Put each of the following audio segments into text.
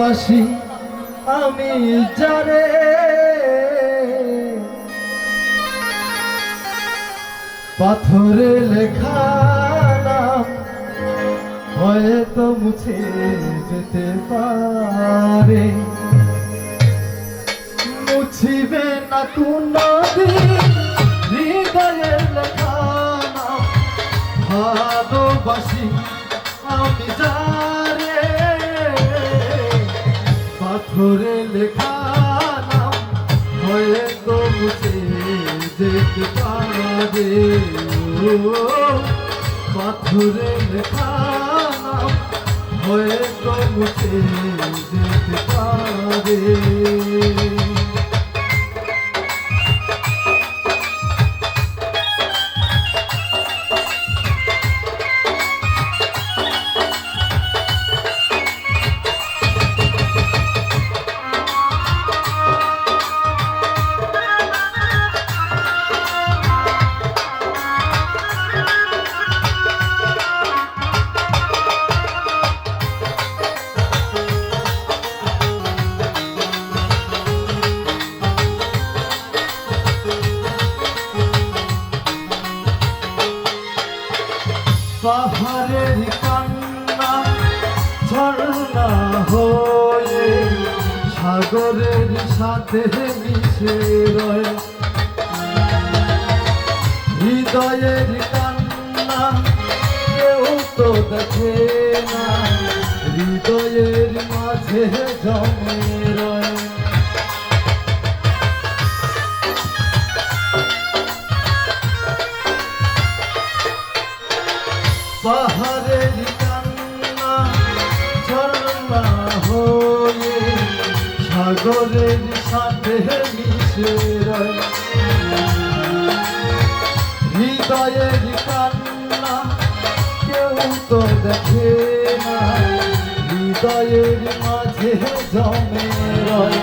ভালোবাসি আমি যারে, পাথরে লেখা নাম হয়তো মুছে যেতে পারে, মুছিবে না কোনদিন হৃদয়ের লেখা নাম। ভালোবাসি আমি যারে, পাথরে লেখা নাম হয়তো মুছে যেতে পারে, পাথরে লেখা নাম হয়তো মুছে যেতে পারে। পাহাড়ের কান্না ঝর্ণা হয়ে সাগরের সাথে মিশে রয়, হৃদয়ের কান্না কেউ তো দেখে না, হৃদয়ের মাঝে জমে রয়। পাহাড়ের কান্না ঝর্ণা হয়ে সাগরের সাথে মিশে রয়, হৃদয়ের কান্না কেউ তো দেখে না, হৃদয়ের মাঝে জমে রয়।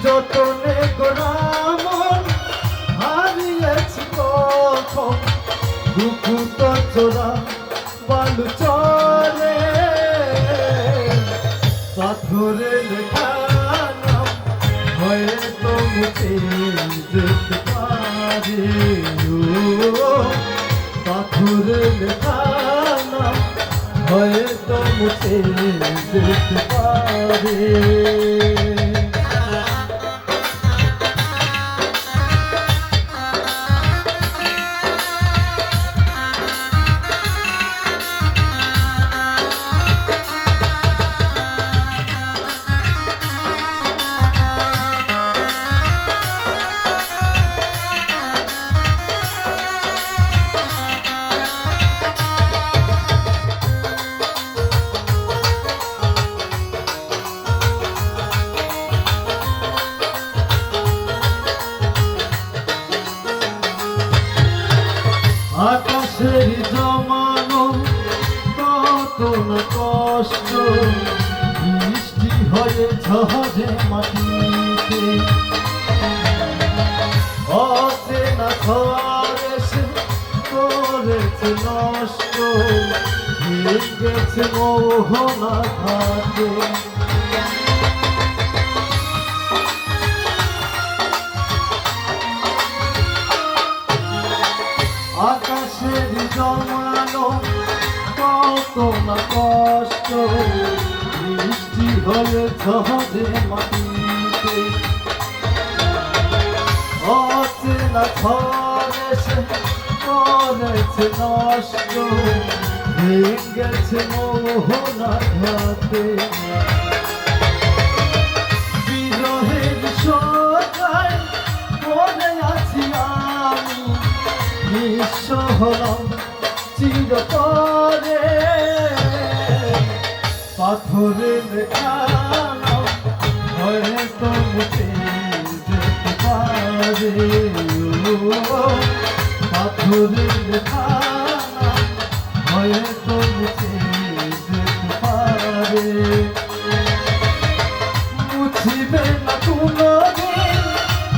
যতনে গোরামন হারিয়েছি কখন, দুপুত চোরা বালু চলে, পাথরে লেখা নাম হয়তো মুছে যেতে পারে, পাথরে লেখা নাম হয়তো মুছে যেতে পারে। আকাশের জমানো কত না কষ্ট, বৃষ্টি হয়ে ঝরে মাটিতে, অচেনা ঝড় এসে করেছে নষ্ট, ভেঙেছে মোহনা ঘাটে। আকাশের জমানো কত না কষ্ট, বৃষ্টি হয়ে ঝরে মাটিতে, অচেনা ঝড় এসে করেছে নষ্ট, ভেঙেছে মোহনা ঘাটে। বিরহের শোকায় পড়ে আছি আমি, নিঃস্ব হলাম চিরতরে, পাথরে লেখা নাম হয়তো মুছে যেতে পারে, পাথরে লেখা নাম হয়তো মুছে যেতে পারে, মুছিবে না কোনদিন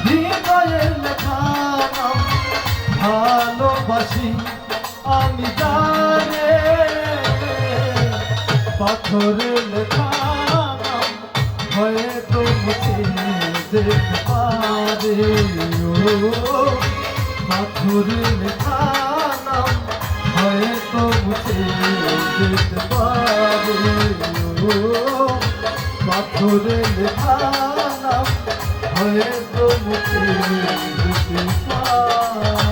হৃদয়ের লেখা নাম। ভালোবাসি আমি জানে পাথরে লেখা নাম হয়তো মুছে যেতে পারে ও পাথরে লেখা নাম হয়তো মুছে যেতে পারে ও পাথরে লেখা নাম হয়তো মুছে যেতে পারে